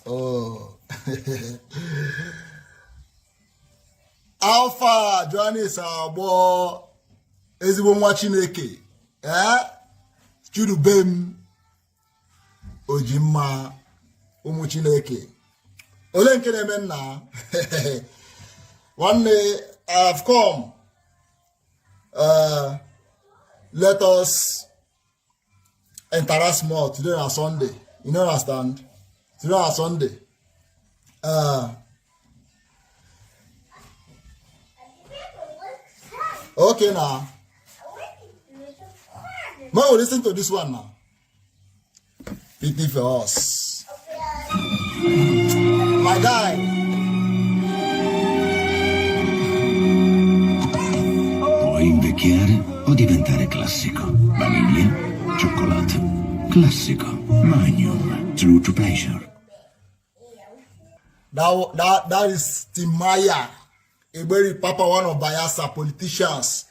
Oh. Alpha Johannes Abo ezigbo nwa Chineke. Chidubem Ojimma ụmụ Chineke. Ole nke na-eme nna. One day I've come. Let us interact more. Today on Sunday. You know, understand? Today on Sunday. Okay now. Now listen to this one now. Pity for us. My guy. Puoi invecchiare o diventare classico. Vaniglia, cioccolato. Classico. Magnum. True to pleasure. That is Timaya. Eberi Papa, one of Bayelsa politicians.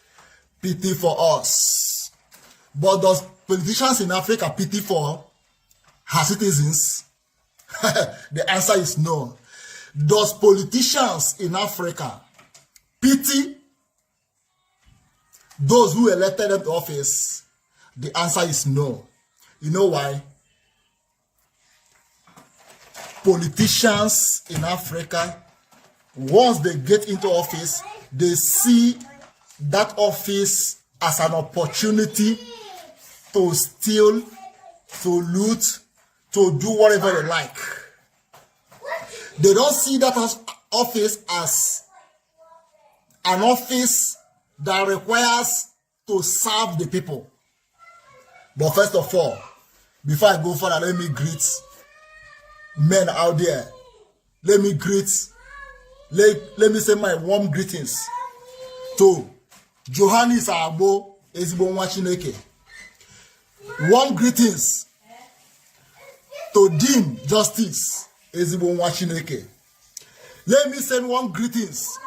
Pity for us. But does politicians in Africa pity for her citizens? The answer is no. Does politicians in Africa pity those who elected them to office? The answer is no. You know why? Politicians in Africa, once they get into office, they see that office as an opportunity to steal, to loot, to do whatever they like. They don't see that as office as an office that requires to serve the people. But first of all, before I go further, let me greet men out there. Let me say my warm greetings to Johannes Abo ezigbo nwa Chineke. Warm greetings to Dean Justice ezigbo nwa Chineke. Let me send warm greetings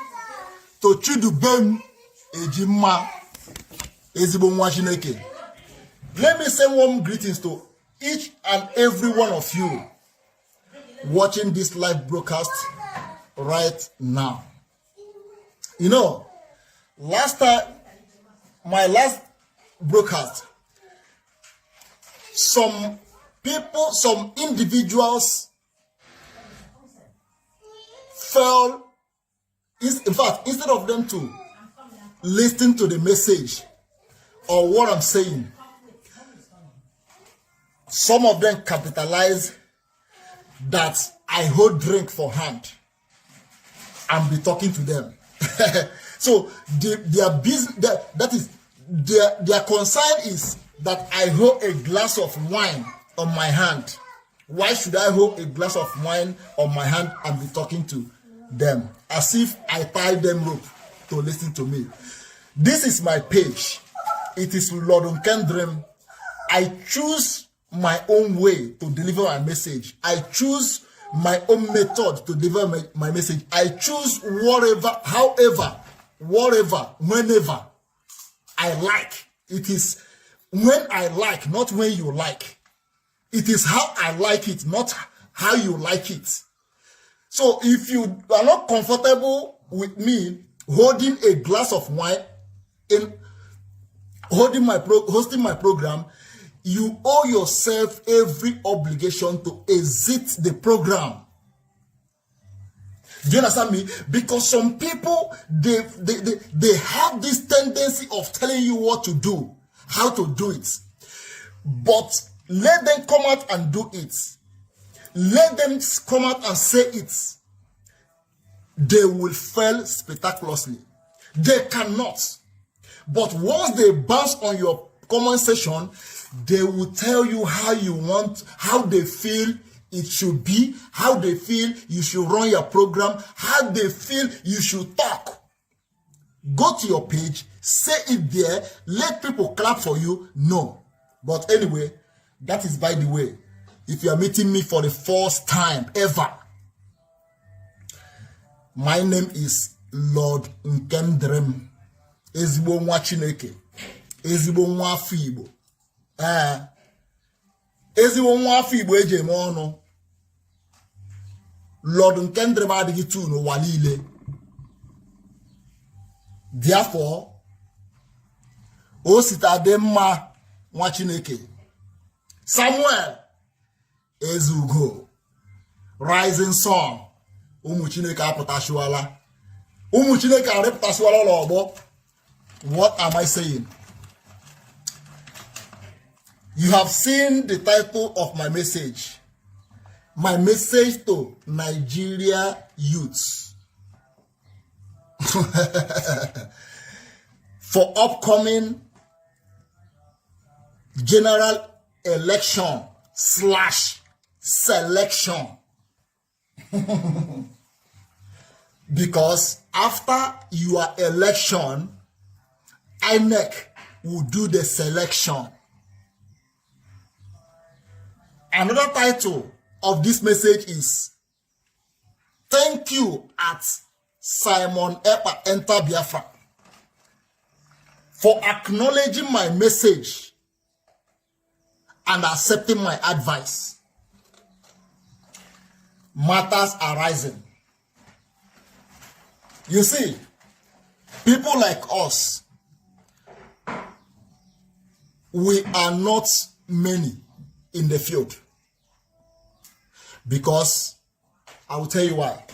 to Chidubem Ejimma ezigbo nwa Chineke. Let me send warm greetings to each and every one of you watching this live broadcast right now. You know, my last broadcast, some people, some individuals fell, in fact, instead of them to listen to the message or what I'm saying, some of them capitalize that I hold drink for hand and be talking to them. So their business, that is their concern is that I hold a glass of wine on my hand. Why should I hold a glass of wine on my hand and be talking to them? As if I tie them rope to listen to me. This is my page. It is Lord Nkendrem. I choose my own way to deliver my message. I choose my own method to deliver my message. I choose whatever, however, whatever, whenever I like. It is when I like, not when you like. It is how I like it, not how you like it. So if you are not comfortable with me holding a glass of wine in hosting my program, you owe yourself every obligation to exit the program. Do you understand me? Because some people, they have this tendency of telling you what to do, how to do it. But let them come out and do it. Let them come out and say it. They will fail spectaculously. They cannot. But once they bounce on your comment section, they will tell you how you want, how they feel it should be, how they feel you should run your program, how they feel you should talk. Go to your page, say it there, let people clap for you. No. But anyway, that is by the way. If you are meeting me for the first time ever, my name is Lord Nkendrem ezigbo nwa Chineke, ezigbo nwa afọ Igbo. Ezigbo nwa afọ Igbo eji eme ọnụ. Lord Nkendre adịghị tu n'ụwa niile. Therefore, o sitade mma nwa Chineke. Samuel Ezugo, Rising Sun, ụmụ Chineke apụtashiwala. Ụmụ Chineke arịpụtashiwala n'ọgbọ. What am I saying? You have seen the title of my message. My message to Nigeria youths. For upcoming general election / selection. Because after your election, INEC will do the selection. Another title of this message is Thank you at Simon Ekpa Enter Biafra for acknowledging my message and accepting my advice. Matters are rising. You see, people like us, we are not many in the field. Because I will tell you why.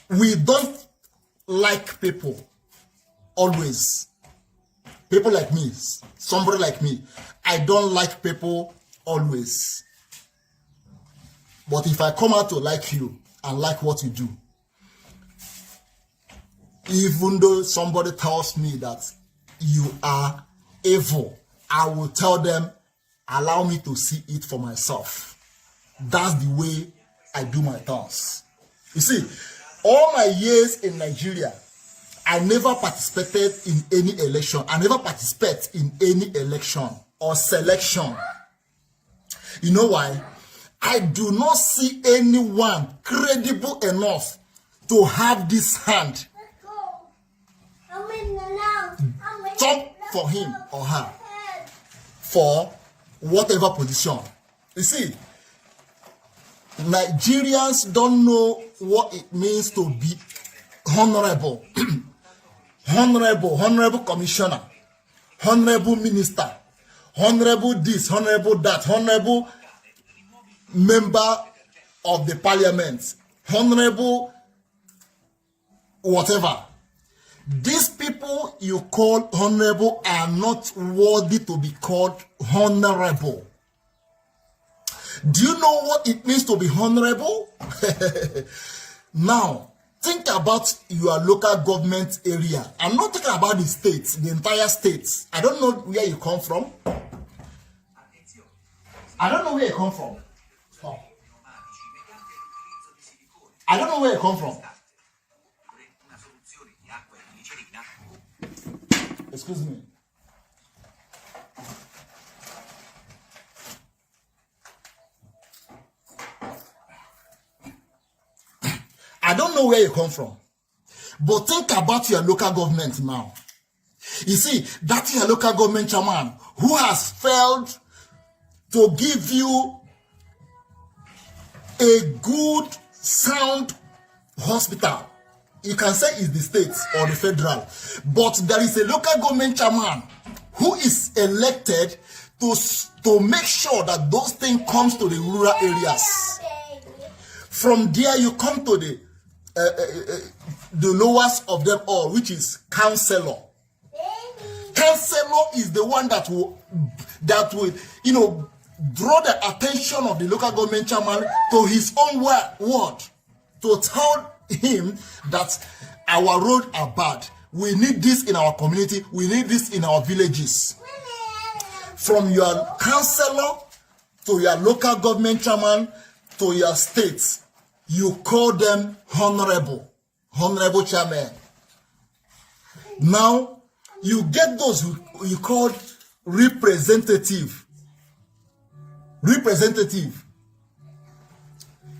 We don't like people always. People like me, somebody like me, I don't like people always. But if I come out to like you and like what you do, even though somebody tells me that you are evil, I will tell them, allow me to see it for myself. That's the way I do my things. You see, all my years in Nigeria, I never participated in any election. I never participate in any election or selection. You know why? I do not see anyone credible enough to have this hand top for him or her for whatever position. You see, Nigerians don't know what it means to be honorable, honorable commissioner, honorable minister, honorable this, honorable that, honorable member of the parliament, honorable whatever. These people you call honorable are not worthy to be called honorable. Do you know what it means to be honorable? Now, think about your local government area. I'm not talking about the states, the entire states. I don't know where you come from. I don't know where you come from. Oh. I don't know where you come from. Excuse me. I don't know where you come from, but think about your local government now. You see, that your local government chairman who has failed to give you a good, sound hospital. You can say it's the state or the federal, but there is a local government chairman who is elected to make sure that those things comes to the rural areas. From there, you come to the lowest of them all, which is councillor. Councillor is the one that will draw the attention of the local government chairman to his own word, to tell him that our roads are bad. We need this in our community. We need this in our villages. From your councillor to your local government chairman to your states, you call them honorable chairman. Now, you get those who you call representative.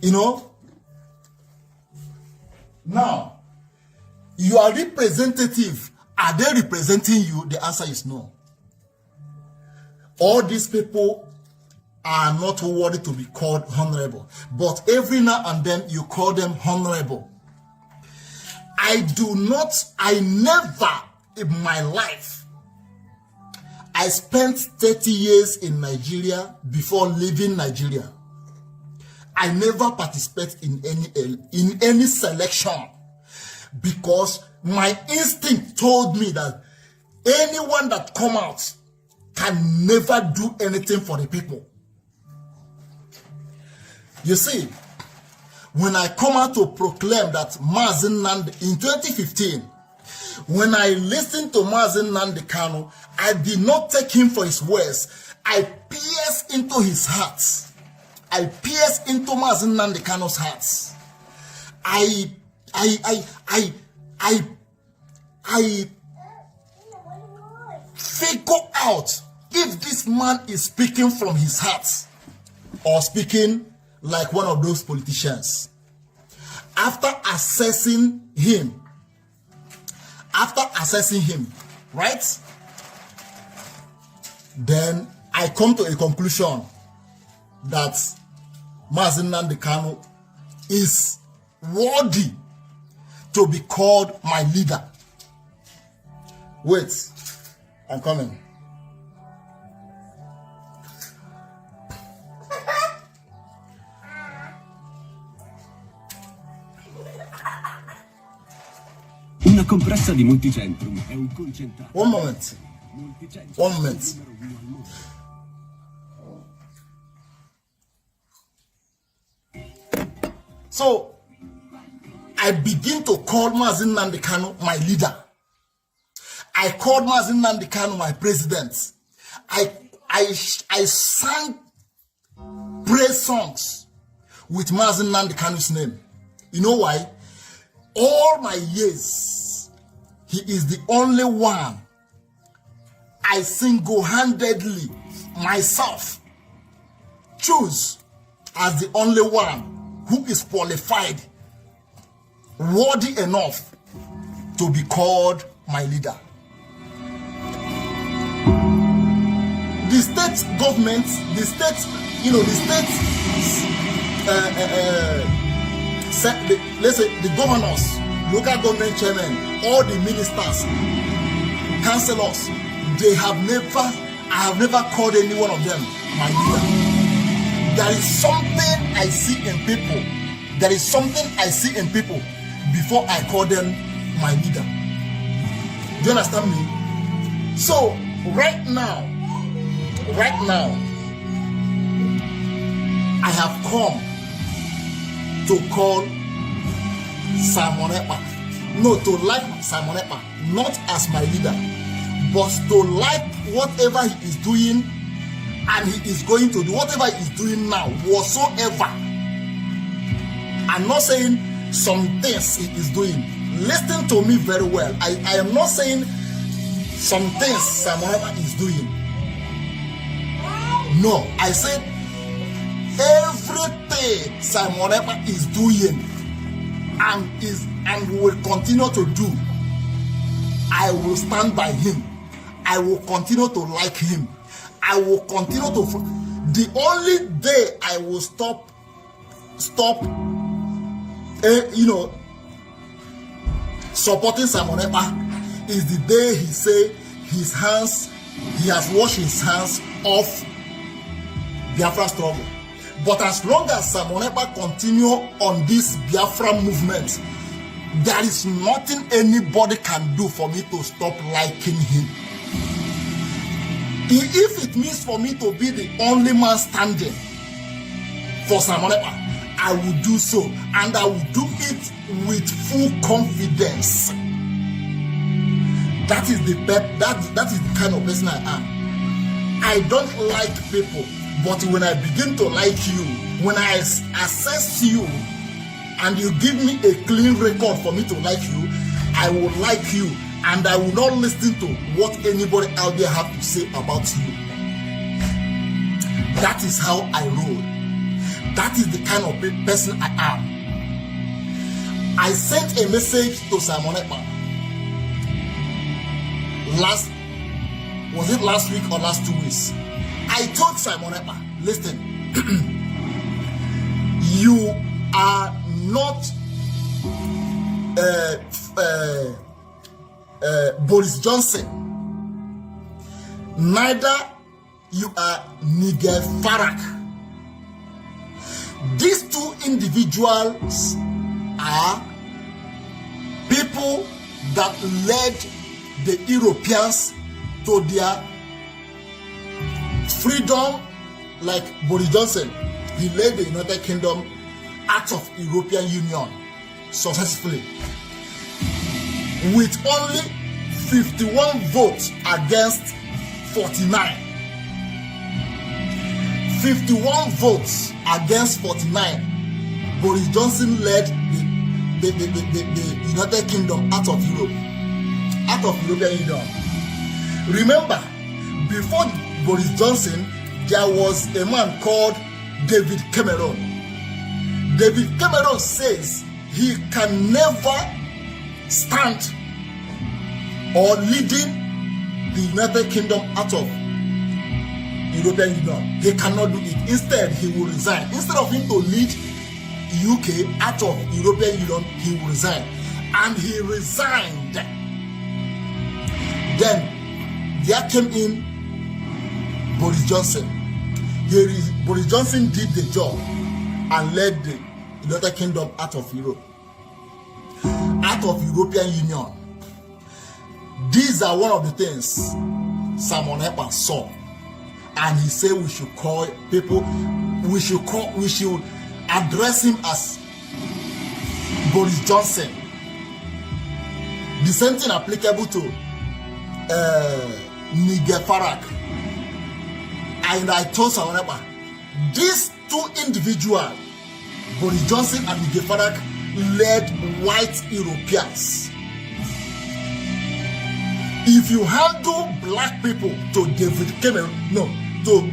You know? Now, your representative, are they representing you? The answer is no. All these people are not worthy to be called honorable. But every now and then you call them honorable. I never in my life, I spent 30 years in Nigeria before leaving Nigeria. I never participate in any selection because my instinct told me that anyone that come out can never do anything for the people. You see, when I come out to proclaim that Mazi Nnamdi in 2015, when I listened to Mazi Nnamdi Kanu, I did not take him for his words. I pierced into his heart. I pierced into Mazi Nnamdi Kanu's heart. I figure out if this man is speaking from his heart or speaking like one of those politicians. After assessing him, right? Then I come to a conclusion that Mazi Nnamdi Kanu is worthy to be called my leader. Wait, I'm coming. Una compressa di Multicentrum è un concentrato. One moment. So, I begin to call Mazi Nnamdi Kanu my leader. I called Mazi Nnamdi Kanu my president. I sang praise songs with Mazi Nnamdi Kanu's name. You know why? All my years, he is the only one I single-handedly myself choose as the only one who is qualified, worthy enough to be called my leader. The state government, let's say the governors, local government chairmen, all the ministers, councillors, I have never called any one of them my leader. There is something I see in people. Before I call them my leader. Do you understand me? So right now, I have come to call Simon Ekpa. No, to like Simon Ekpa, not as my leader, but to like whatever he is doing and he is going to do, whatever he is doing now, whatsoever. I'm not saying some things he is doing. Listen to me very well. I am not saying some things Simon Ekpa is doing. No, I said everything Simon Ekpa is doing and will continue to do, I will stand by him. I will continue to like him. I will continue to. The only day I will stop, supporting Simon Ekpa is the day he say he has washed his hands off Biafra struggle. But as long as Simon Ekpa continue on this Biafra movement, there is nothing anybody can do for me to stop liking him. If it means for me to be the only man standing for Simon Ekpa, I will do so, and I will do it with full confidence. That is the kind of person I am. I don't like people, but when I begin to like you, when I assess you, and you give me a clean record for me to like you, I will like you, and I will not listen to what anybody out there have to say about you. That is how I roll. That is the kind of person I am. I sent a message to Simon Ekpa last week or last 2 weeks. I told Simon Ekpa listen. You are not Boris Johnson. Neither you are Nigel Farage. These two individuals are people that led the Europeans to their freedom, like Boris Johnson. He led the United Kingdom out of European Union successfully with only 51 votes against 49. 51 votes against 49. Boris Johnson led the United Kingdom out of Europe, out of European Union. Remember, before Boris Johnson, there was a man called David Cameron. David Cameron says he can never stand or leading the United Kingdom out of European Union. He cannot do it. Instead, he will resign. Instead of him to lead UK out of European Union, he will resign. And he resigned. Then there came in Boris Johnson. Boris Johnson did the job and led the United Kingdom out of Europe, out of European Union. These are one of the things Simon Ekpa saw, and he said we should call people, we should address him as Boris Johnson. The same thing applicable to Nigel Farage. And I told Simon Ekpa, these two individuals, Boris Johnson and Nigel Farage, led white Europeans. If you handle black people to David Cameron, to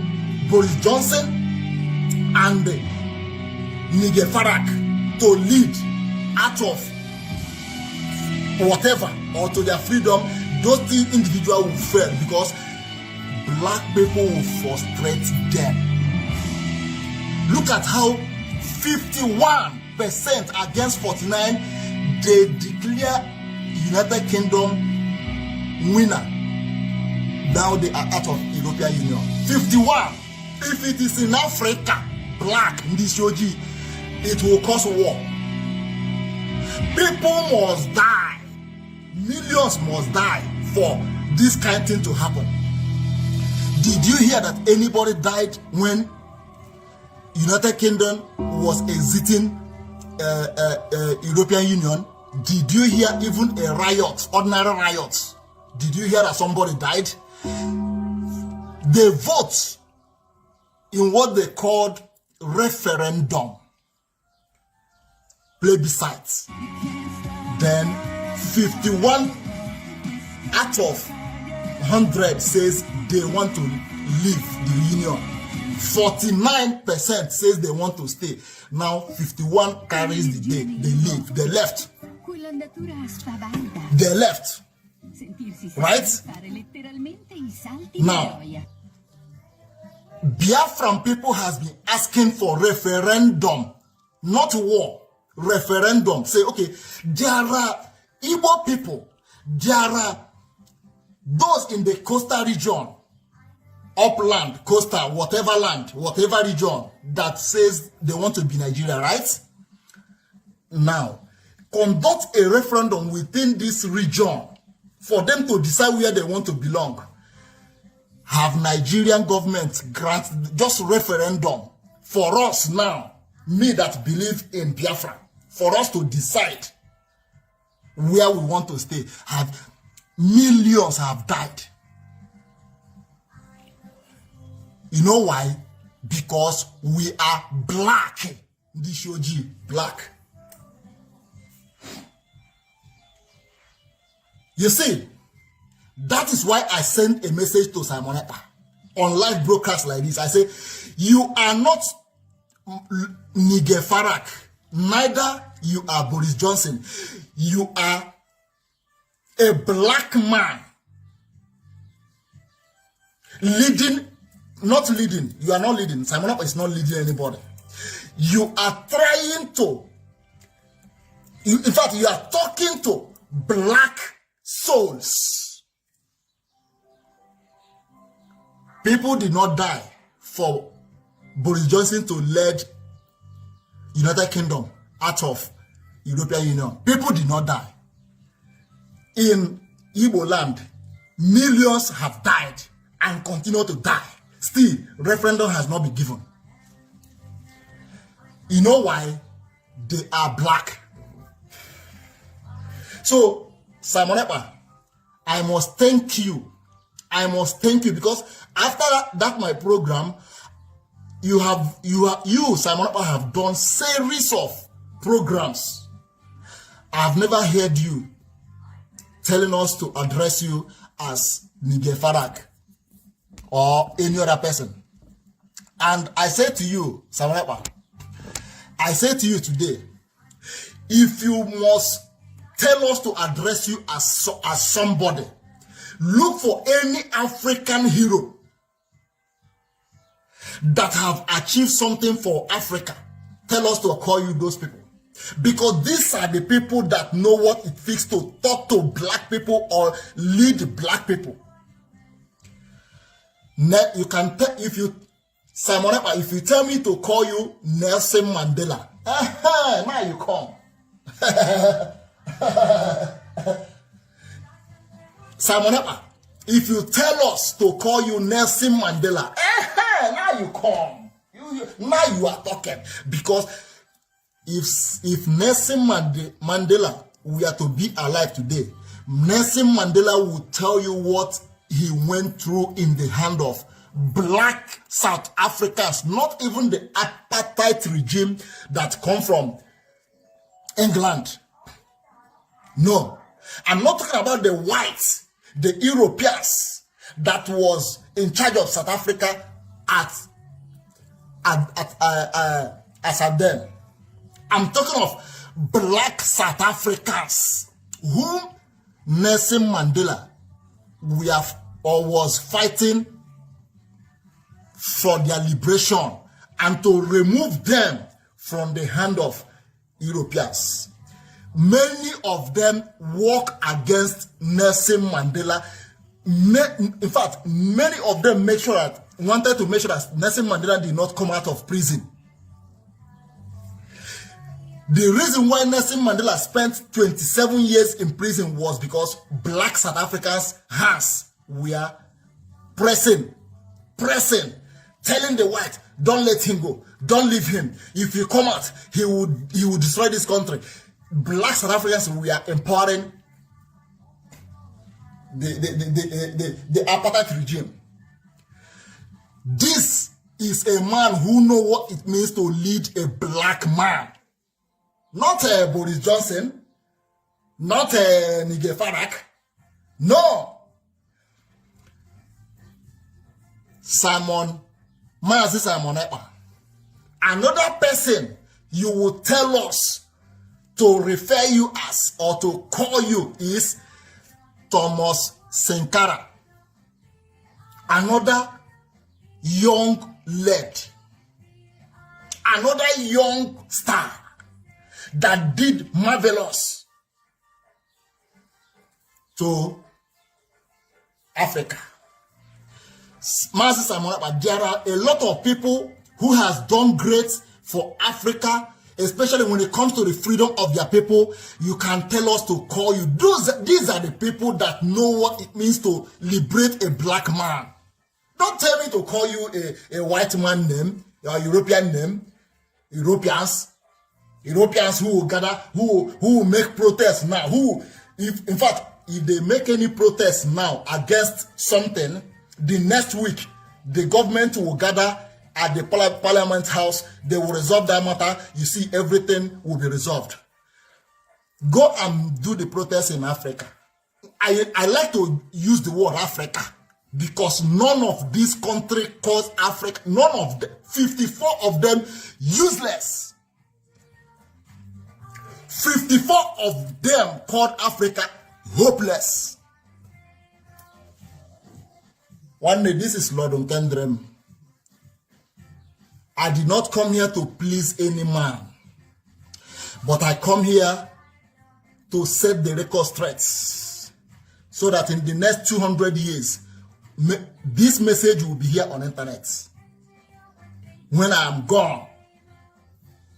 Boris Johnson and Nigel Farage to lead out of whatever or to their freedom, those two individuals will fail because black people will frustrate them. Look at how 51% against 49, they declare United Kingdom winner. Now they are out of European Union. 51. If it is in Africa, black in this Shoji, it will cause war. People must die. Millions must die for this kind of thing to happen. Did you hear that anybody died when United Kingdom was exiting European Union? Did you hear even a riot, ordinary riot? Did you hear that somebody died? They vote in what they called referendum, plebiscite. Then 51 out of 100 says they want to leave the union. 49% says they want to stay. Now 51 carries the day. They leave. They left. They left. Right? Now, Biafran people has been asking for referendum, not war. Referendum. Say, okay, there are Igbo people, there are those in the coastal region, upland, coastal, whatever land, whatever region that says they want to be Nigeria, right? Now, conduct a referendum within this region for them to decide where they want to belong. Have Nigerian government grant just referendum for us now, me that believe in Biafra, for us to decide where we want to stay. Have millions have died. You know why? Because we are black. Ndishoji, black. You see, that is why I sent a message to Simon Ekpa on live broadcast like this. I say, you are not Nigel Farage, neither you are Boris Johnson. You are a black man leading not leading. You are not leading. Simon Ekpa is not leading anybody. You are trying to, in fact, you are talking to black souls. People did not die for Boris Johnson to lead United Kingdom out of European Union. People did not die. In Igbo land, millions have died and continue to die. Still, referendum has not been given. You know why? They are black. So, Simon Ekpa, I must thank you. I must thank you because after that my program, you, Simon Ekpa, have done series of programs. I have never heard you telling us to address you as Nige Farak or any other person. And I say to you, Simon Ekpa, I say to you today, if you must tell us to address you as somebody, look for any African hero that have achieved something for Africa. Tell us to call you those people. Because these are the people that know what it takes to talk to black people or lead black people. You can tell, if you, Simon Ekpa, if you tell me to call you Nelson Mandela, now you come. Simon Ekpa, if you tell us to call you Nelson Mandela, now you come. Now you are talking. Because if Nelson Mandela were to be alive today, Nelson Mandela would tell you what he went through in the hand of black South Africans, not even the apartheid regime that come from England. No, I'm not talking about the whites, the Europeans that was in charge of South Africa as at then. I'm talking of black South Africans whom Nelson Mandela was fighting for their liberation and to remove them from the hand of Europeans. Many of them work against Nelson Mandela. In fact, many of them wanted to make sure that Nelson Mandela did not come out of prison. The reason why Nelson Mandela spent 27 years in prison was because black South Africans' hands were pressing, telling the white, don't let him go, don't leave him. If you come out, he would destroy this country. Black South Africans were empowering the apartheid regime. This is a man who knows what it means to lead a black man. Not Boris Johnson, not Nige Farak. No. Simon Ekpa. Another person you will tell us to refer you as or to call you is Thomas Sankara. Another young lad. Another young star that did marvelous to Africa. Master Simon Ekpa, there are a lot of people who has done great for Africa, especially when it comes to the freedom of their people. You can tell us to call you. These are the people that know what it means to liberate a black man. Don't tell me to call you a white man name, or European name. Europeans who will gather, who will make protests now. In fact, if they make any protests now against something, the next week the government will gather at the Parliament House. They will resolve that matter. You see, everything will be resolved. Go and do the protests in Africa. I like to use the word Africa because none of this country calls Africa. None of them, 54 of them, useless. 54 of them called Africa hopeless. One day, this is Lord Nkendrem. I did not come here to please any man, but I come here to set the record straight so that in the next 200 years, this message will be here on internet. When I am gone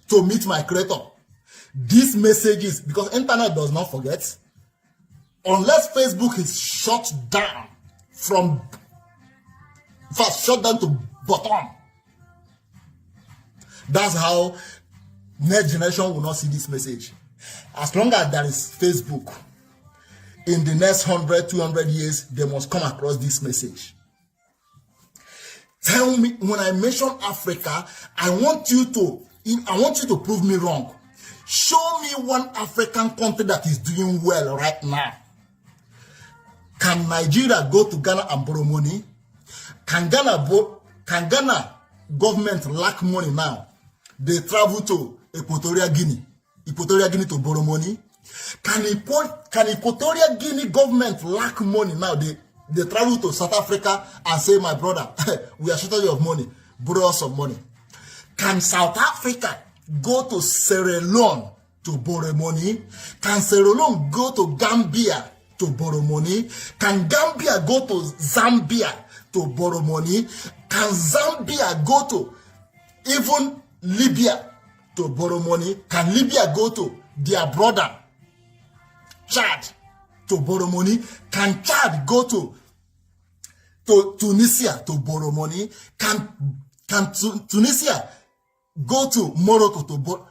to meet my creator, these messages, because internet does not forget, unless Facebook is shut down shut down to bottom. That's how next generation will not see this message. As long as there is Facebook, in the next 100, 200 years, they must come across this message. Tell me, when I mention Africa, I want you to prove me wrong. Show me one African country that is doing well right now. Can Nigeria go to Ghana and borrow money? Can Ghana government lack money now? They travel to Equatorial Guinea to borrow money. Can Equatorial Guinea government lack money now? They travel to South Africa and say, my brother, we are shortage of money, borrow us some money. Can South Africa go to Sierra Leone to borrow money? Can Sierra Leone go to Gambia to borrow money? Can Gambia go to Zambia to borrow money? Can Zambia go to even Libya to borrow money? Can Libya go to their brother Chad to borrow money? Can Chad go to Tunisia to borrow money? Can Tunisia go to Morocco to borrow?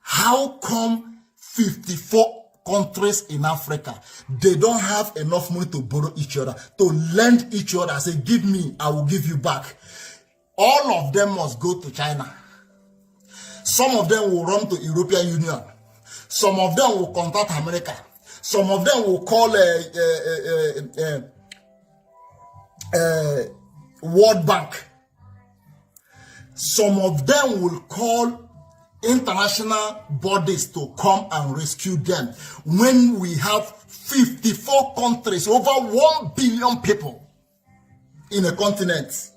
How come 54 countries in Africa, they don't have enough money to borrow each other, to lend each other, say, give me, I will give you back? All of them must go to China. Some of them will run to European Union. Some of them will contact America. Some of them will call World Bank. Some of them will call international bodies to come and rescue them. When we have 54 countries, over 1 billion people in a continent.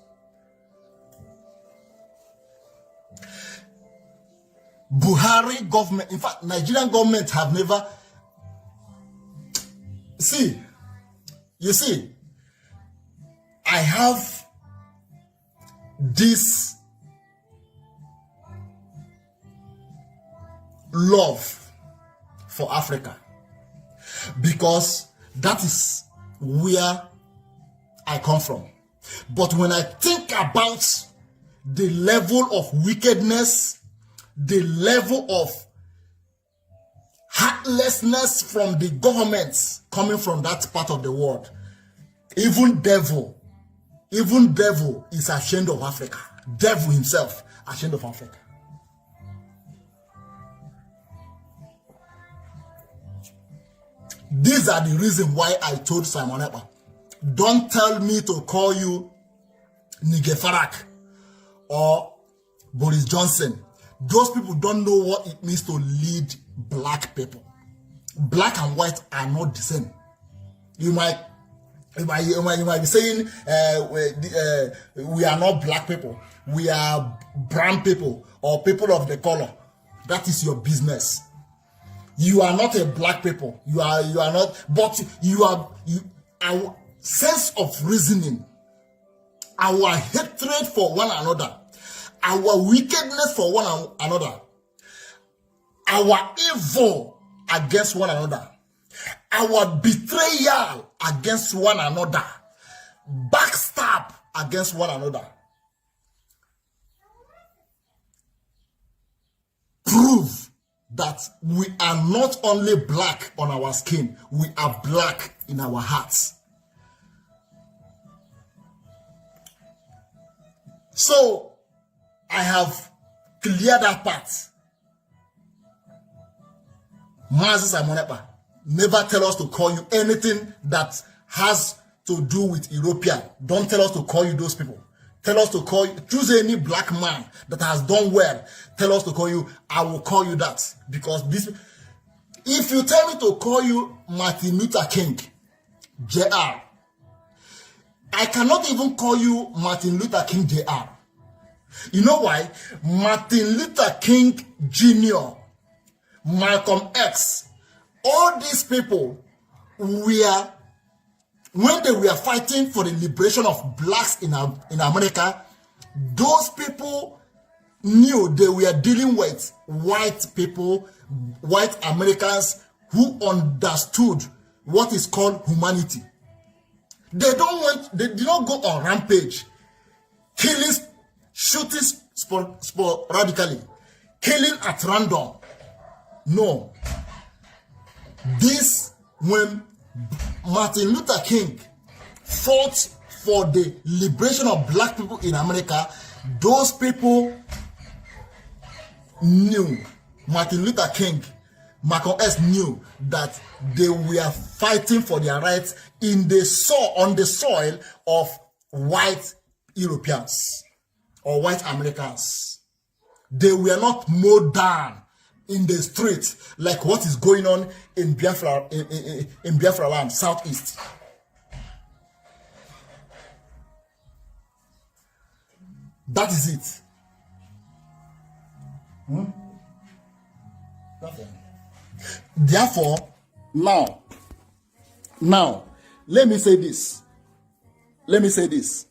Buhari government, in fact, Nigerian government have never... You see, I have this love for Africa because that is where I come from. But when I think about the level of wickedness, the level of heartlessness from the governments coming from that part of the world, even devil is ashamed of Africa. Devil himself ashamed of Africa. These are the reasons why I told Simon Ekpa, don't tell me to call you Nigel Farage or Boris Johnson. Those people don't know what it means to lead black people. Black and white are not the same. You might be saying we are not black people, we are brown people or people of the color. That is your business. You are not a black people. You are not, but our sense of reasoning, our hatred for one another, our wickedness for one another, our evil against one another, our betrayal against one another, backstab against one another, prove that we are not only black on our skin, we are black in our hearts. So, I have cleared that part. Mazi Simon Ekpa, never tell us to call you anything that has to do with European. Don't tell us to call you those people. Tell us to call you, choose any black man that has done well. Tell us to call you, I will call you that. Because this, if you tell me to call you Martin Luther King, Jr., I cannot even call you Martin Luther King, Jr. You know why? Martin Luther King Jr., Malcolm X, all these people were, when they were fighting for the liberation of blacks in America, those people knew they were dealing with white people, white Americans who understood what is called humanity. They did not go on rampage, killing, shooting sporadically, killing at random. No. This, when Martin Luther King fought for the liberation of black people in America, those people knew, Martin Luther King, Malcolm X knew that they were fighting for their rights on the soil of white Europeans or white Americans. They were not mowed down in the street like what is going on in Biafra, in Biafra land, southeast. That is it. Nothing. Therefore, now, let me say this. Let me say this.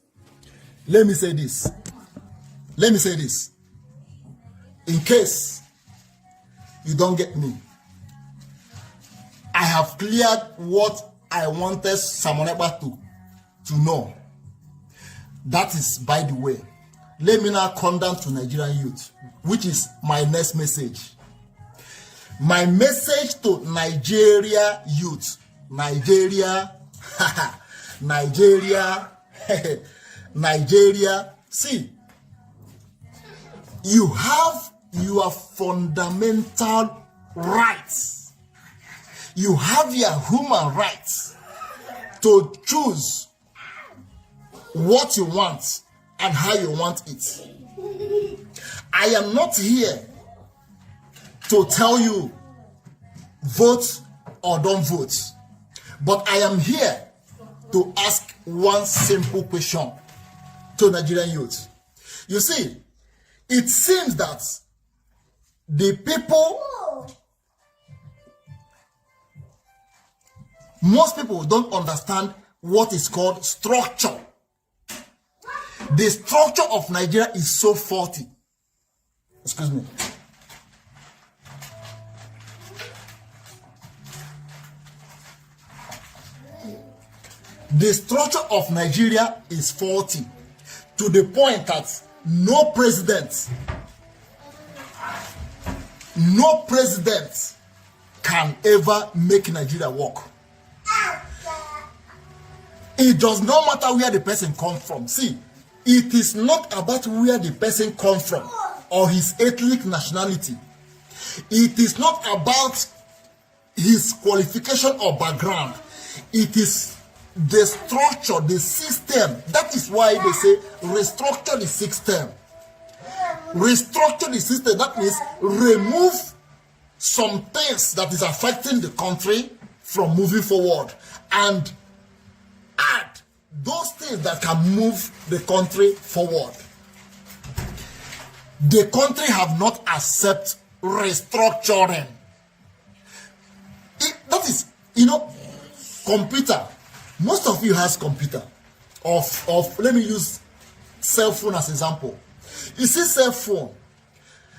In case you don't get me, I have cleared what I wanted Samoneba to know. That is, by the way, let me now come down to Nigerian youth, which is my next message. My message to Nigeria youth, Nigeria, see, you have your fundamental rights. You have your human rights to choose what you want and how you want it. I am not here to tell you vote or don't vote, but I am here to ask one simple question to Nigerian youth. You see, it seems that the people, most people don't understand what is called structure. The structure of Nigeria is so faulty. Excuse me. The structure of Nigeria is faulty to the point that no president can ever make Nigeria work. It does not matter where the person comes from. See, it is not about where the person comes from or his ethnic nationality. It is not about his qualification or background. It is the structure, the system. That is why they say restructure the system. Restructure the system. That means remove some things that is affecting the country from moving forward and add those things that can move the country forward. The country have not accepted restructuring. That is, computer. Most of you has computer. Let me use cell phone as example. You see cell phone.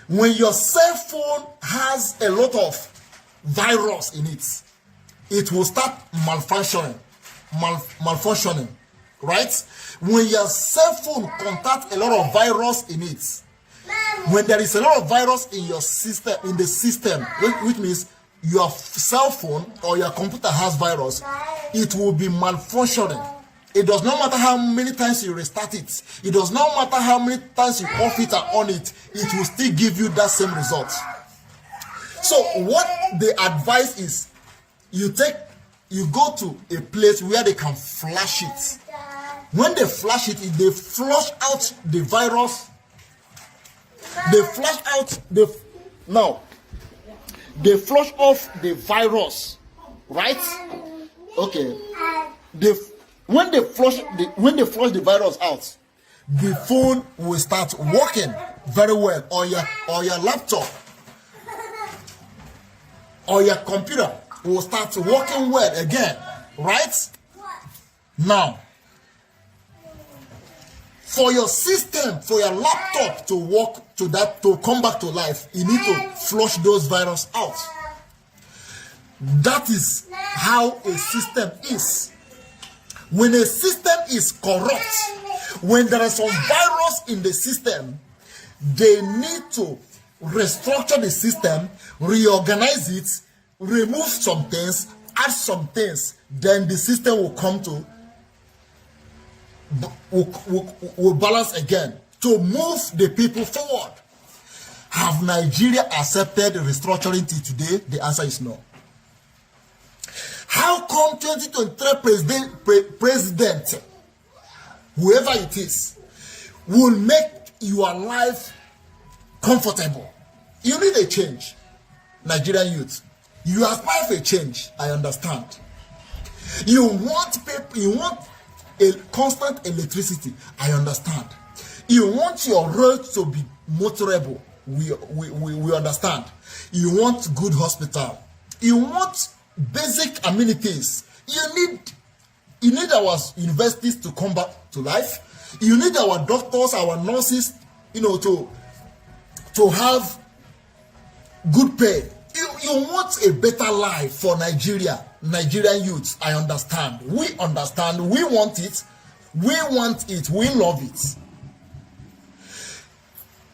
When your cell phone has a lot of virus in it, it will start malfunctioning, right? When your cell phone contains a lot of virus in it, when there is a lot of virus in your system, which means your cell phone or your computer has virus, it will be malfunctioning. It does not matter how many times you restart it. It does not matter how many times you off it and on it. It will still give you that same result. So what the advice is, you go to a place where they can flash it. When they flash it, they flush out the virus. They flush out they flush off the virus, right? Okay. When they flush the virus out, the phone will start working very well, or your laptop or your computer will start working well again, right? Now, for your system, for your laptop to work, to come back to life, you need to flush those viruses out. That is how a system is. When a system is corrupt, when there is some virus in the system, they need to restructure the system, reorganize it, remove some things, add some things. Then the system will come to will balance again to move the people forward. Have Nigeria accepted restructuring till today? The answer is no. How come 2023 president, whoever it is, will make your life comfortable? You need a change, Nigerian youth. You aspire for a change, I understand. You want people, you want a constant electricity, I understand. You want your roads to be motorable, we understand. You want good hospital. You want basic amenities. You need our universities to come back to life. You need our doctors, our nurses, to have good pay. You want a better life for Nigerian youths. I understand. We understand. We want it. We want it. We love it.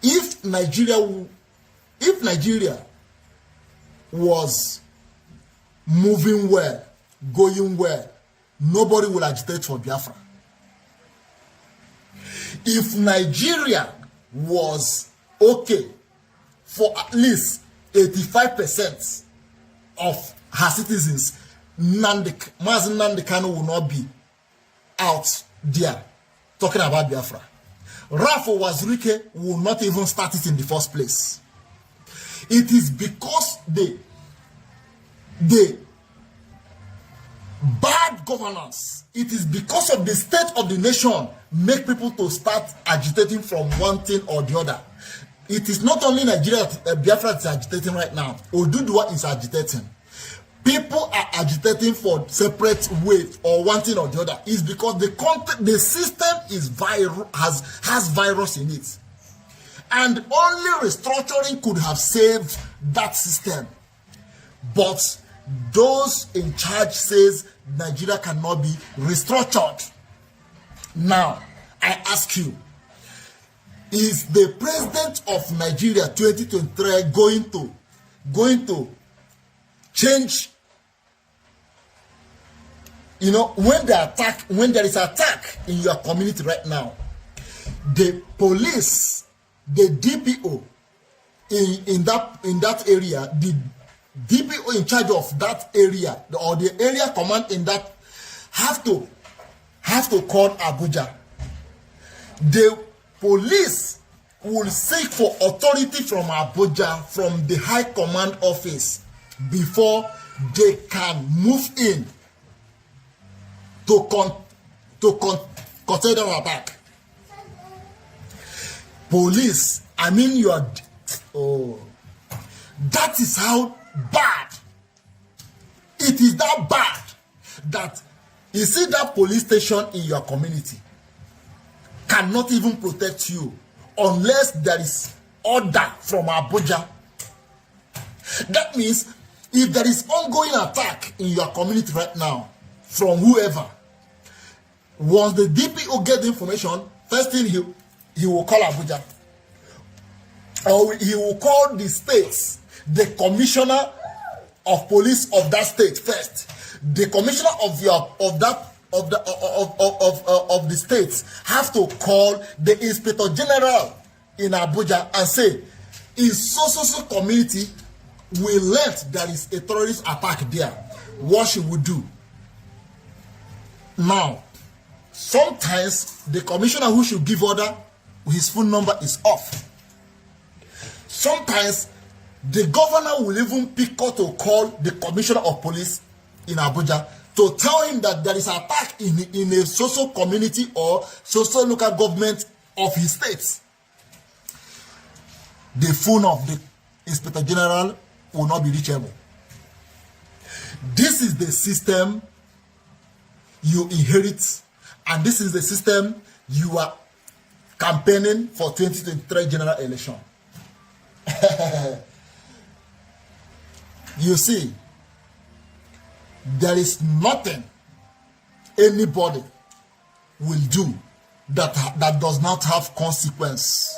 If Nigeria was moving well, going well, nobody will agitate for Biafra. If Nigeria was okay for at least 85% of her citizens, Mazi Nnamdi Kanu will not be out there talking about Biafra. Rafo Wazirike will not even start it in the first place. It is because the bad governance, it is because of the state of the nation make people to start agitating from one thing or the other. It is not only Nigeria, Biafra is agitating right now. Oduduwa is agitating. People are agitating for separate ways or one thing or the other. It's because the system is has virus in it. And only restructuring could have saved that system. But those in charge says Nigeria cannot be restructured. Now, I ask you, is the president of Nigeria 2023 going to change? When there is attack in your community right now, the police, the DPO in that area, the DPO in charge of that area or the area command in that have to call Abuja. The police will seek for authority from Abuja, from the high command office, before they can move in to consider our back. Police, that is how bad. It is that bad that you see that police station in your community cannot even protect you unless there is order from Abuja. That means if there is ongoing attack in your community right now from whoever, once the DPO get the information, first thing he will call Abuja, or he will call the states, the commissioner of police of that state first. The commissioner of the states have to call the inspector general in Abuja and say, in so community, we learned there is a terrorist attack there. What should we do? Now, sometimes the commissioner who should give order, his phone number is off. Sometimes the governor will even pick up to call the commissioner of police in Abuja to tell him that there is an attack in a social community or social local government of his state, the phone of the Inspector General will not be reachable. This is the system you inherit, and this is the system you are campaigning for 2023 general election. You see, there is nothing anybody will do that does not have consequence.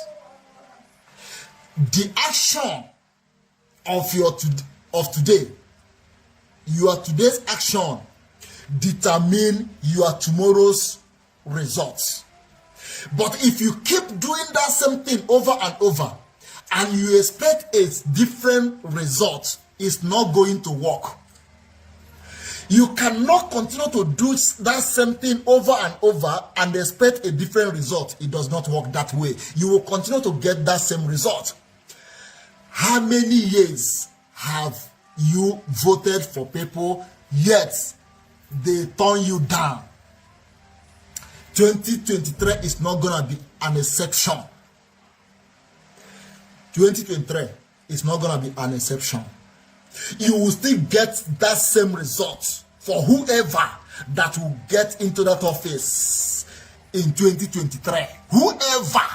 The action of today, your today's action determine your tomorrow's results. But if you keep doing that same thing over and over and you expect a different result, it's not going to work. You cannot continue to do that same thing over and over and expect a different result. It does not work that way. You will continue to get that same result. How many years have you voted for people, yet they turn you down? 2023 is not going to be an exception. 2023 is not going to be an exception. You will still get that same result for whoever that will get into that office in 2023. Whoever.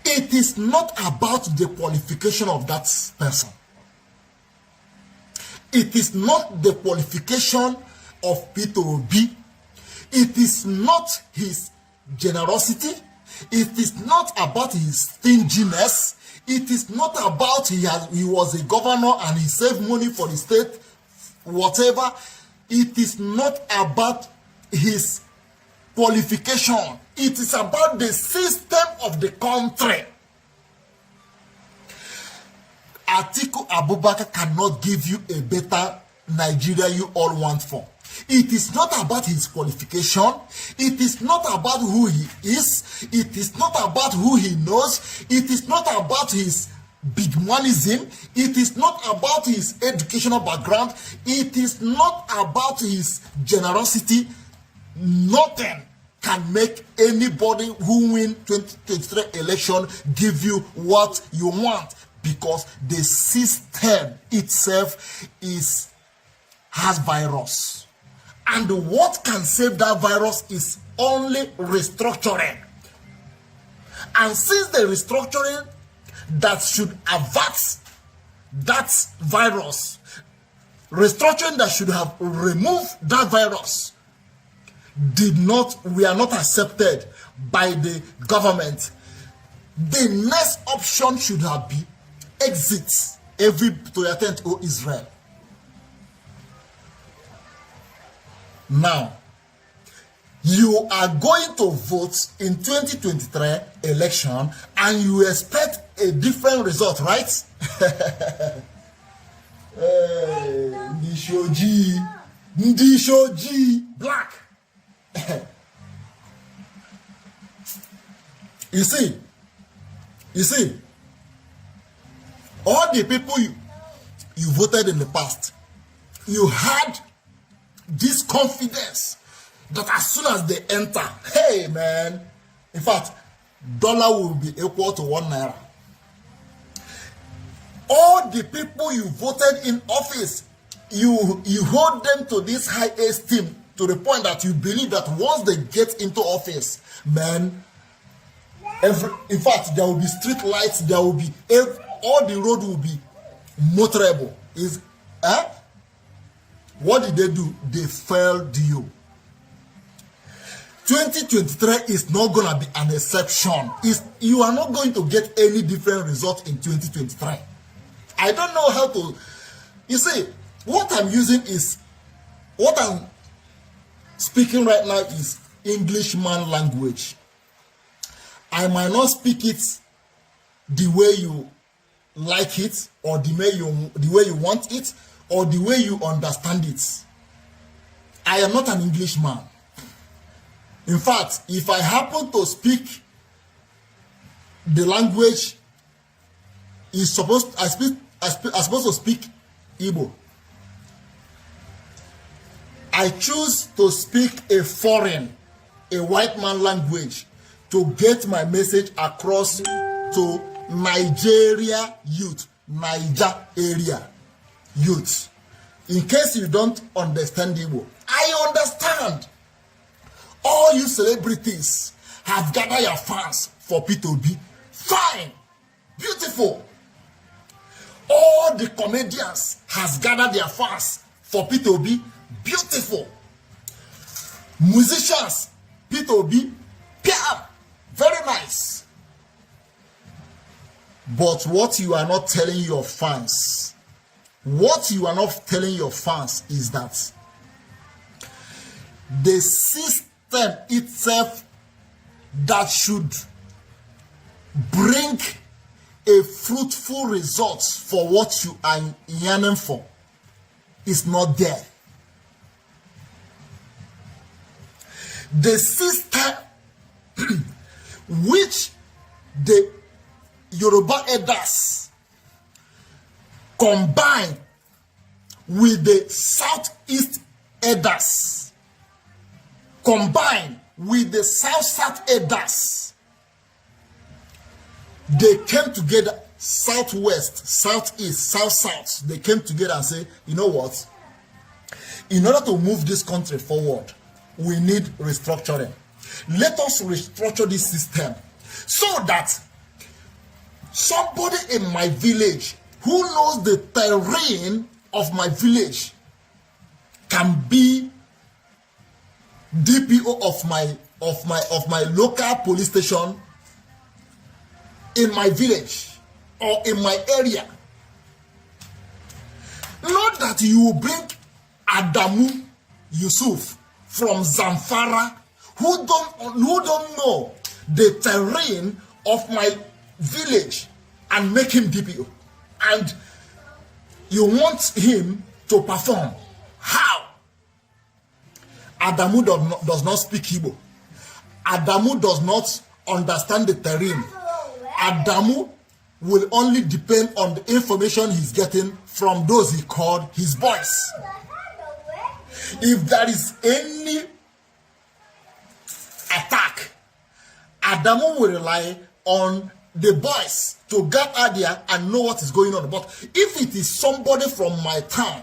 It is not about the qualification of that person. It is not the qualification of Peter Obi. It is not his generosity. It is not about his stinginess. It is not about he was a governor and he saved money for the state, whatever. It is not about his qualification. It is about the system of the country. Atiku Abubakar cannot give you a better Nigeria you all want for. It is not about his qualification. It is not about who he is. It is not about who he knows. It is not about his big manism. It is not about his educational background. It is not about his generosity. Nothing can make anybody who win 2023 election give you what you want, because the system itself has virus. And what can save that virus is only restructuring. And since the restructuring that should avert that virus, restructuring that should have removed that virus, we are not accepted by the government, the next option should have been exit every to attend to Israel. Now, you are going to vote in 2023 election and you expect a different result, right? Ndishoji, black. You see, all the people you voted in the past, you had this confidence that as soon as they enter, hey man, in fact, dollar will be equal to 1 naira. All the people you voted in office, you hold them to this high esteem to the point that you believe that once they get into office, man, in fact, there will be street lights, there will be all the road will be motorable. What did they do? They failed you. 2023 is not going to be an exception. You are not going to get any different result in 2023. I don't know how to... You see, what I'm using is... What I'm speaking right now is Englishman language. I might not speak it the way you like it, or the way you want it, or the way you understand it. I am not an Englishman. In fact, if I happen to speak the language I'm supposed to speak Igbo, I choose to speak a foreign a white man language to get my message across to Nigeria youth, Niger area youth. In case you don't understand Igbo, I understand. All you celebrities have gathered your fans for P2B. Fine. Beautiful. All the comedians has gathered their fans for P2B. Beautiful. Musicians, P2B. Piam. Very nice. But what you are not telling your fans, is that the system itself that should bring a fruitful result for what you are yearning for is not there. The system which the Yoruba elders combine with the Southeast elders, combine with the South elders, they came together, Southwest, Southeast, South, they came together and say, you know what? In order to move this country forward, we need restructuring. Let us restructure this system so that somebody in my village who knows the terrain of my village can be DPO of my local police station in my village or in my area. Not that you bring Adamu Yusuf from Zamfara who don't know the terrain of my village and make him DPO, and you want him to perform. How? Adamu does not speak Igbo. Adamu does not understand the terrain. Adamu will only depend on the information he's getting from those he called his boys. If there is any attack, Adamu will rely on the boys to get idea and know what is going on. But if it is somebody from my town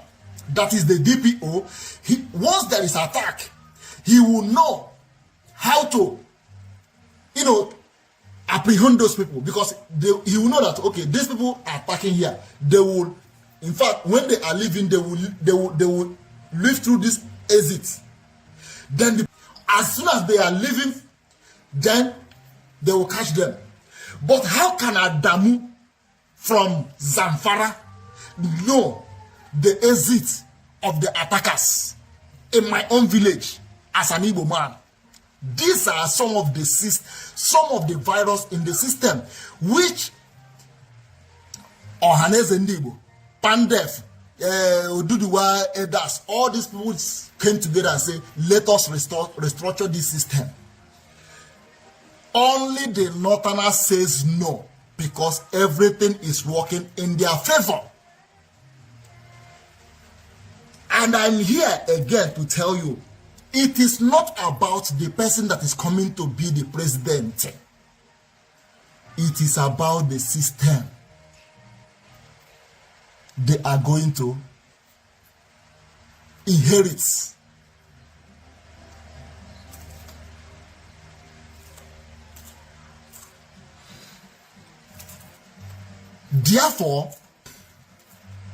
that is the DPO, once there is attack, he will know how to, apprehend those people, because he will know that, okay, these people are attacking here. They will, in fact, when they are leaving, they will leave through this exit. Then as soon as they are leaving, then they will catch them. But how can Adamu from Zamfara know the exit of the attackers in my own village as an Igbo man? These are some of the virus in the system which Ohaneze Ndigbo, Pandef, Oduduwa Elders, all these people came together and say, let us restructure this system. Only the Northerners says no, because everything is working in their favor. And I'm here again to tell you, it is not about the person that is coming to be the president. It is about the system they are going to inherit. Therefore,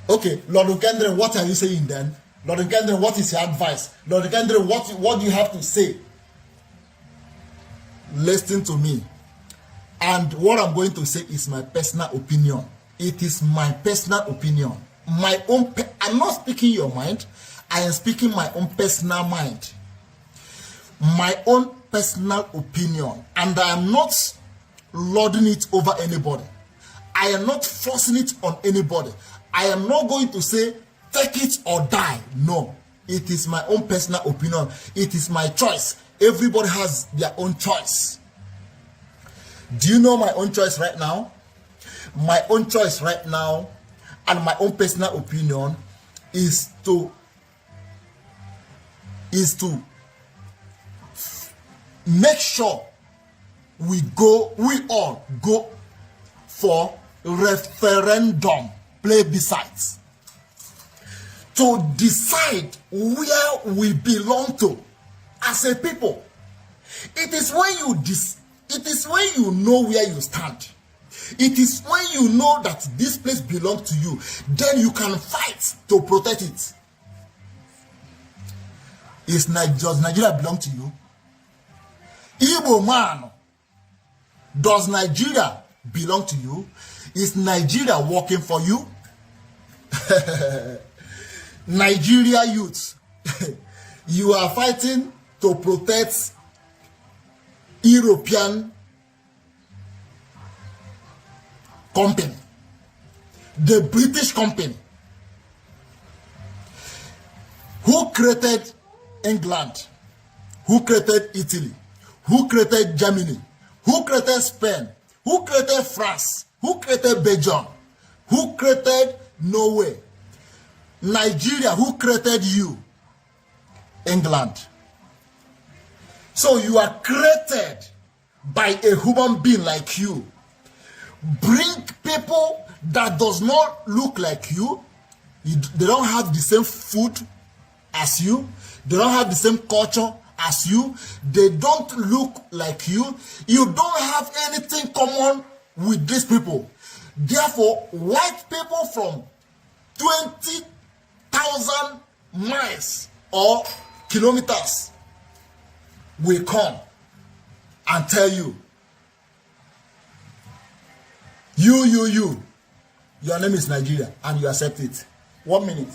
okay, Lord Ukendre, what are you saying then? Lord Ukendre, what is your advice? Lord Ukendre, what do you have to say? Listen to me. And what I'm going to say is my personal opinion. It is my personal opinion. My own, I'm not speaking your mind. I am speaking my own personal mind. My own personal opinion. And I am not lording it over anybody. I am not forcing it on anybody. I am not going to say, take it or die. No. It is my own personal opinion. It is my choice. Everybody has their own choice. Do you know my own choice right now? My own choice right now and my own personal opinion is to make sure we all go for referendum plebiscites to decide where we belong to as a people. It is when you know where you stand. It is when you know that this place belongs to you, then you can fight to protect it. Does Nigeria belong to you? Igbo man, does Nigeria belong to you? Is Nigeria working for you? Nigeria youth, you are fighting to protect European company, the British company, who created England, who created Italy, who created Germany, who created Spain, who created France, who created Belgium, who created Norway, Nigeria, who created you, England. So you are created by a human being like you. Bring people that does not look like you. They don't have the same food as you. They don't have the same culture as you. They don't look like you. You don't have anything common with these people. Therefore, white people from 20,000 miles or kilometers will come and tell you, your name is Nigeria, and you accept it. 1 minute.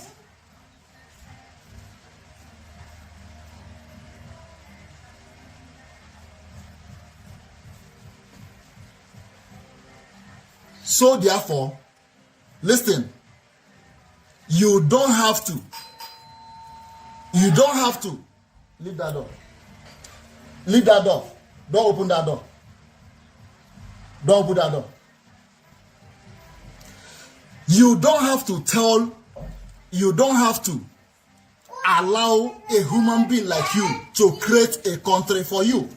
So therefore, listen, you don't have to leave that door. Leave that door. Don't open that door. Don't open that door. You don't have to allow a human being like you to create a country for you.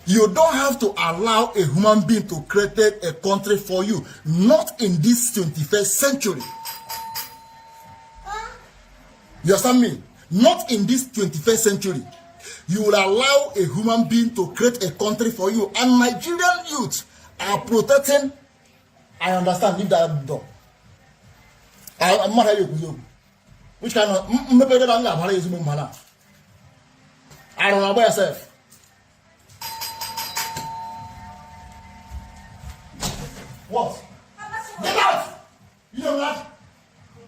You don't have to allow a human being to create a country for you. Not in this 21st century. You understand me? Not in this 21st century. You will allow a human being to create a country for you. And Nigerian youth are protecting. I understand. Leave that door. I'm not telling you. Which kind of I don't know about yourself. What? Get out! You know that?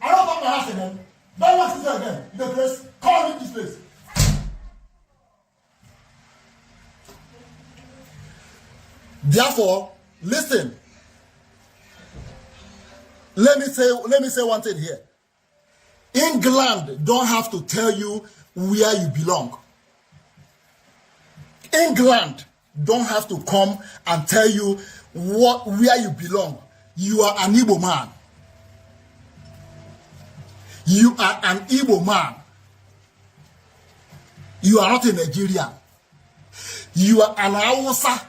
I don't come to my house again. Don't lock this again. The place. Call me this place. Therefore, listen. Let me say one thing here. England don't have to tell you where you belong. England don't have to come and tell you where you belong. You are an Igbo man. You are an Igbo man. You are not a Nigerian. You are an Hausa.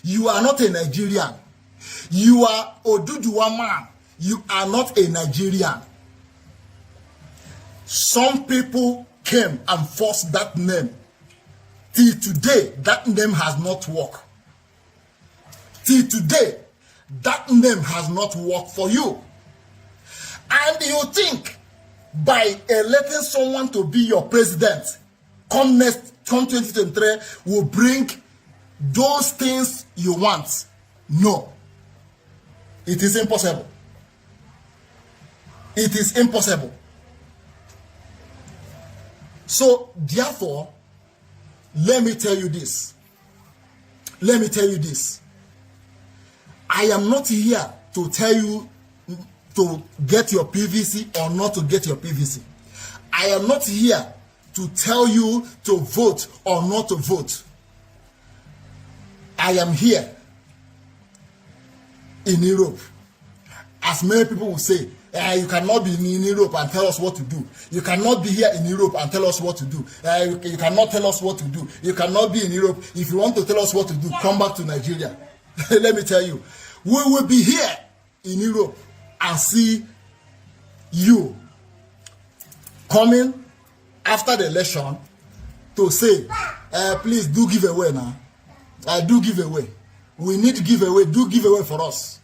You are not a Nigerian. You are Oduduwa man. You are not a Nigerian. Some people came and forced that name. Till today, that name has not worked. Till today, that name has not worked for you. And you think by electing someone to be your president, come 2023, will bring those things you want? No. It is impossible. It is impossible. So, therefore, let me tell you this. Let me tell you this. I am not here to tell you to get your PVC or not to get your PVC. I am not here to tell you to vote or not to vote. I am here in Europe. As many people will say, You cannot be in Europe and tell us what to do. You cannot be here in Europe and tell us what to do. You cannot tell us what to do. You cannot be in Europe. If you want to tell us what to do, come back to Nigeria. Let me tell you, we will be here in Europe and see you coming after the election to say, please do give away now. Do give away. We need to give away. Do give away for us.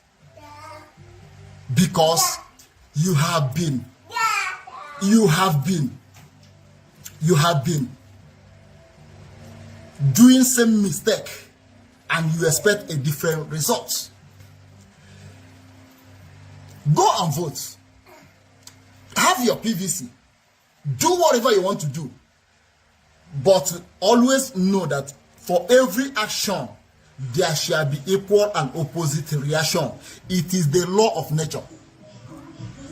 Because you have been doing same mistake and you expect a different result. Go and vote. Have your PVC. Do whatever you want to do. But always know that for every action, there shall be equal and opposite reaction. It is the law of nature.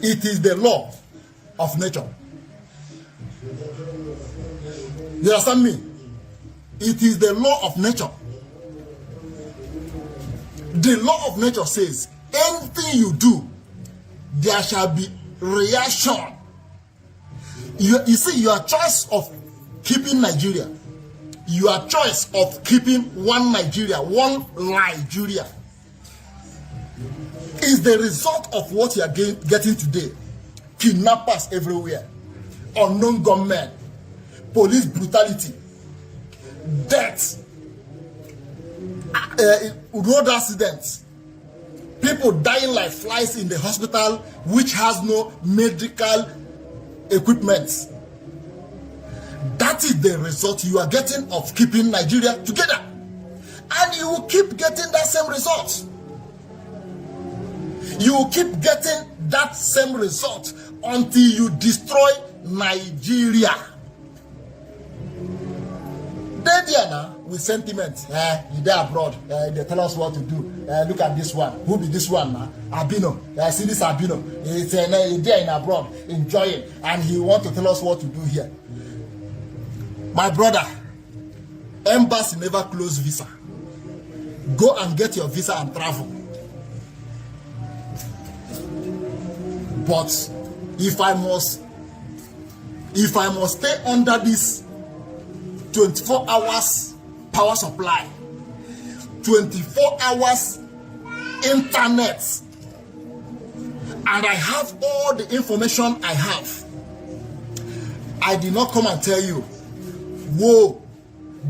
It is the law of nature. You understand me? It is the law of nature. The law of nature says, anything you do, there shall be reaction. You see, your choice of keeping Nigeria, your choice of keeping one Nigeria is the result of what you are getting today. Kidnappers everywhere, unknown gunmen, police brutality, death, road accidents, people dying like flies in the hospital which has no medical equipment. That is the result you are getting of keeping Nigeria together. And you will keep getting that same result. You will keep getting that same result until you destroy Nigeria. Then now, with sentiment, you there abroad, they tell us what to do. Look at this one. Who be this one now? Albino. See this Albino. He's there in abroad, enjoying, and he want to tell us what to do here. My brother, embassy never close visa. Go and get your visa and travel. But if I must stay under this 24 hours power supply, 24 hours internet, and I have all the information I have, I did not come and tell you, woe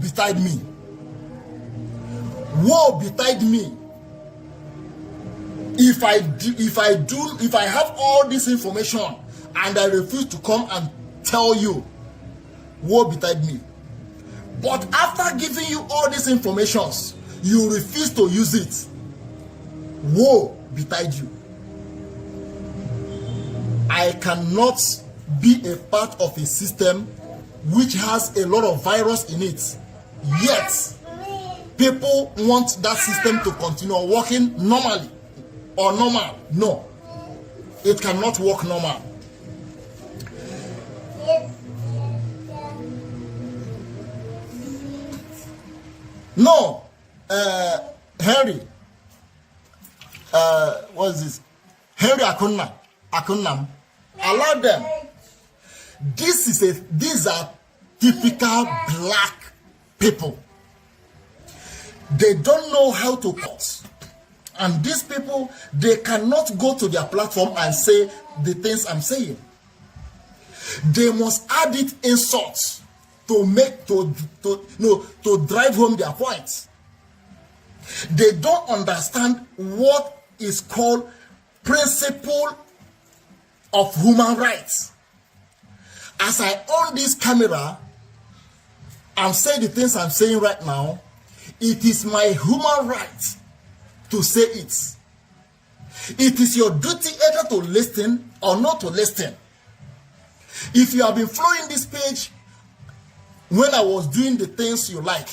betide me. Woe betide me. If I have all this information and I refuse to come and tell you, woe betide me. But after giving you all these informations, you refuse to use it, woe betide you. I cannot be a part of a system which has a lot of virus in it, yet people want that system to continue working normally or normal. No, it cannot work normal. No, Henry, what is this? Henry Akunam, allow them. These are typical black people. They don't know how to cut. And these people, they cannot go to their platform and say the things I'm saying. They must add it insults to drive home their points. They don't understand what is called principle of human rights. As I on this camera and say the things I'm saying right now, it is my human right to say it. It is your duty either to listen or not to listen. If you have been following this page when I was doing the things you like,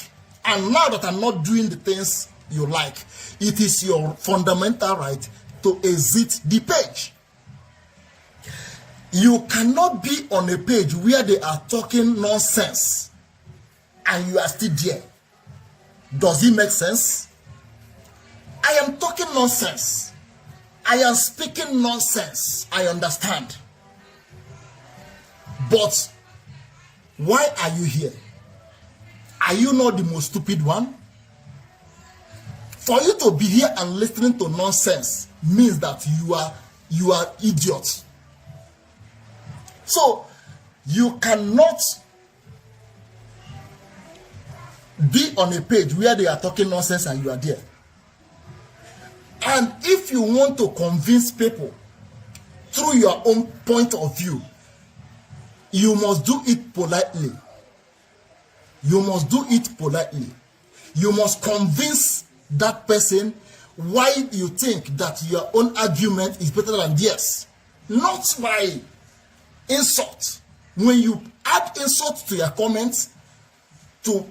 and now that I'm not doing the things you like, it is your fundamental right to exit the page. You cannot be on a page where they are talking nonsense and you are still there. Does it make sense? I am talking nonsense I am speaking nonsense. I understand. But why are you here? Are you not the most stupid one? For you to be here and listening to nonsense means that you are idiots. So you cannot be on a page where they are talking nonsense and you are there. And if you want to convince people through your own point of view, you must do it politely. You must do it politely. You must convince that person why you think that your own argument is better than theirs. Not by insult. When you add insult to your comments to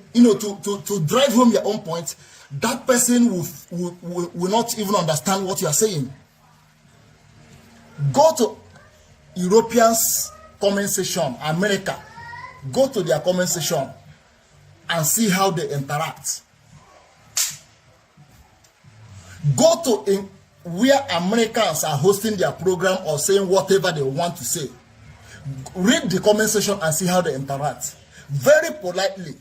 drive home your own point, that person will not even understand what you are saying. Go to Europeans' comment section, America. Go to their comment section and see how they interact. Go to where Americans are hosting their program or saying whatever they want to say. Read the comment section and see how they interact. Very politely.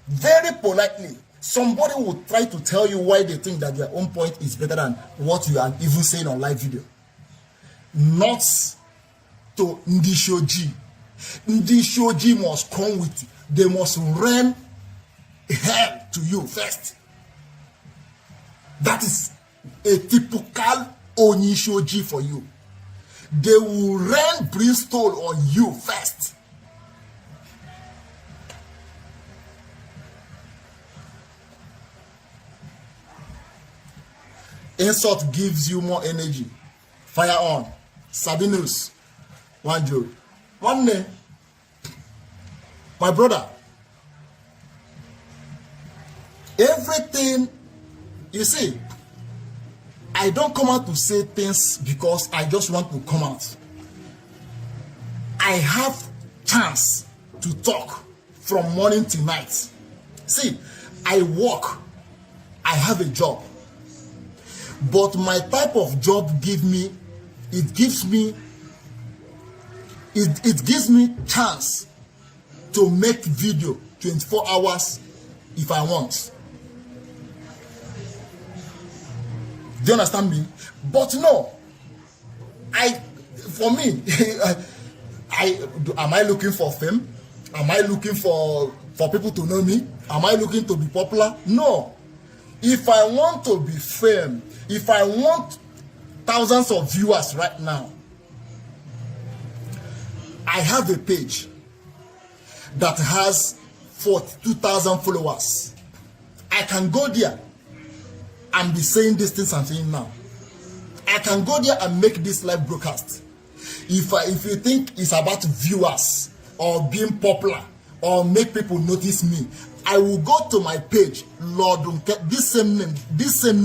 Very politely. Somebody will try to tell you why they think that their own point is better than what you are even saying on live video. Not to Ndishoji. Ndishoji must come with you. They must run hell to you first. That is a typical Onishoji for you. They will run brimstone on you first. Insult gives you more energy. Fire on. Sabinus. One joke. One day, my brother, everything, you see, I don't come out to say things because I just want to come out. I have chance to talk from morning to night. See, I work. I have a job. But my type of job gives me chance to make video 24 hours if I want. Do you understand me? But no, for me, am I looking for fame? Am I looking for people to know me? Am I looking to be popular? No. If I want to be fame, if I want thousands of viewers right now, I have a page that has 42,000 followers. I can go there and be saying these things I'm saying now. I can go there and make this live broadcast. If you think it's about viewers or being popular or make people notice me, I will go to my page, Lord Unke, this same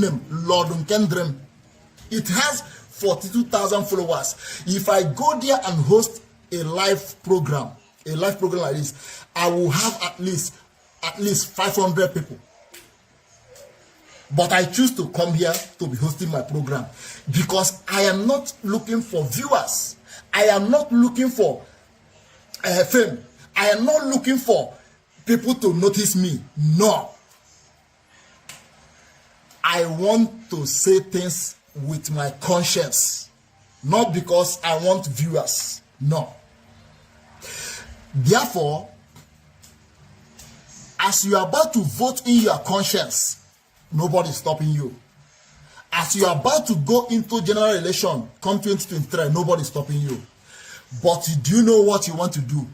name, Lord Unkendrem. It has 42,000 followers. If I go there and host a live program like this, I will have at least 500 people. But I choose to come here to be hosting my program because I am not looking for viewers. I am not looking for fame. I am not looking for people to notice me. No. I want to say things with my conscience, not because I want viewers. No. Therefore, as you are about to vote in your conscience, nobody is stopping you. As you are about to go into general election, come 2023, nobody is stopping you. But do you know what you want to do?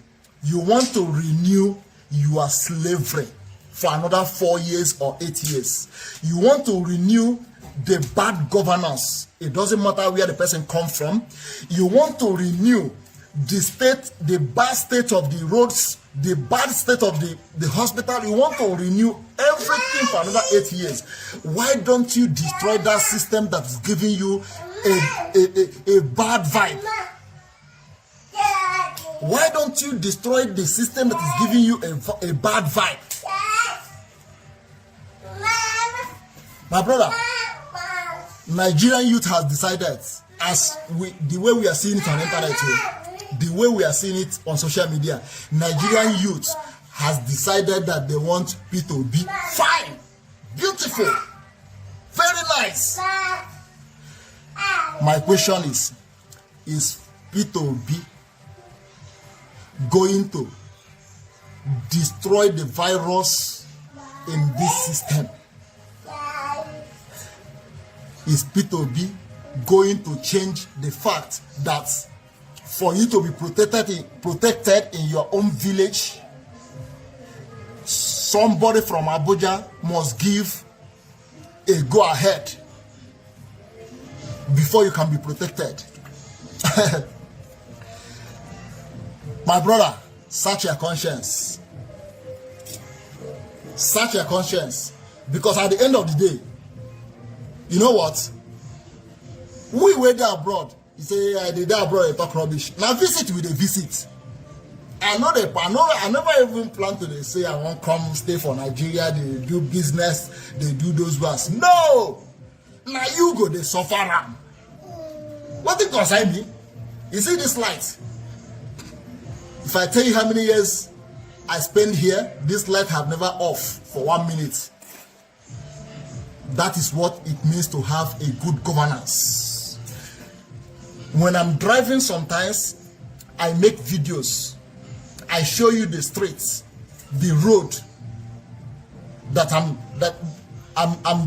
You want to renew your slavery for another 4 years or 8 years. You want to renew the bad governance. It doesn't matter where the person comes from. You want to renew the bad state of the roads, the bad state of the hospital. You want to renew everything for another 8 years. Why don't you destroy that system that is giving you a bad vibe? Why don't you destroy the system that is giving you a bad vibe? My brother, Nigerian youth has decided, the way we are seeing it on the internet, the way we are seeing it on social media, Nigerian youth has decided that they want P2B. Fine, beautiful, very nice. My question is P2B going to destroy the virus in this system? Is P2B going to change the fact that for you to be protected in your own village, somebody from Abuja must give a go-ahead before you can be protected? My brother, search your conscience. Search your conscience. Because at the end of the day, you know what? We were there abroad. You say, they there abroad, they talk rubbish. Now visit with a visit. I never even plan to say I won't come stay for Nigeria. They do business, they do those ones. No! Now you go, they suffer. What it concern me? You see this light? If I tell you how many years I spend here, this light have never off for 1 minute. That is what it means to have a good governance. When I'm driving sometimes, I make videos. I show you the streets, the road that I'm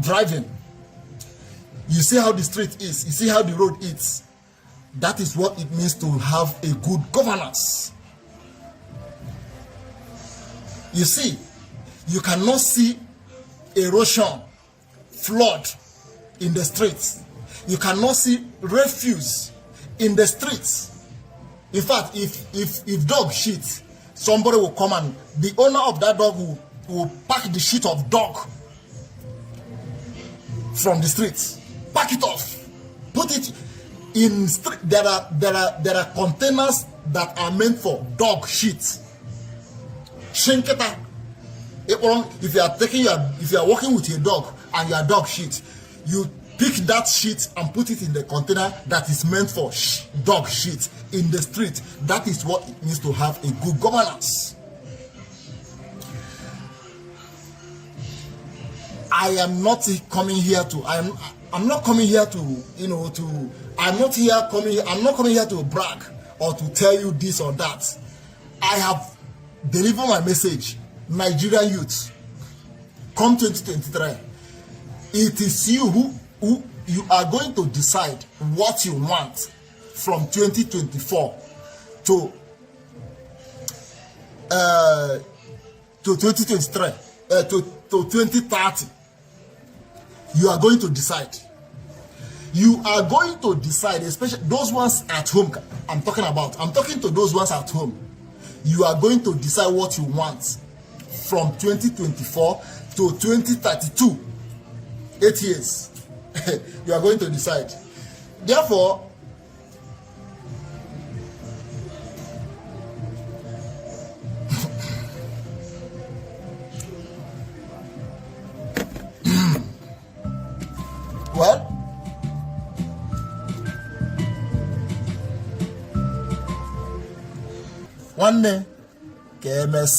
driving. You see how the street is. You see how the road is. That is what it means to have a good governance. You see, you cannot see erosion, flood in the streets. You cannot see refuse in the streets. In fact, if dog shit, somebody will come and the owner of that dog will pack the shit of dog from the streets, pack it off, put it in street. There are containers that are meant for dog shit. Shinketa. If you are working with your dog and your dog shit, you pick that shit and put it in the container that is meant for dog shit in the street. That is what it means to have a good governance. I am not coming here to I'm not coming here to I'm not coming here to brag or to tell you this or that. I have delivered my message. Nigerian youth, come 2023, it is you who you are going to decide what you want from 2024 to 2023 to 2030. You are going to decide. You are going to decide, especially those ones at home. I'm talking to those ones at home. You are going to decide what you want from 2024 to 2032. 8 years. You are going to decide. Therefore, well, one day, KMS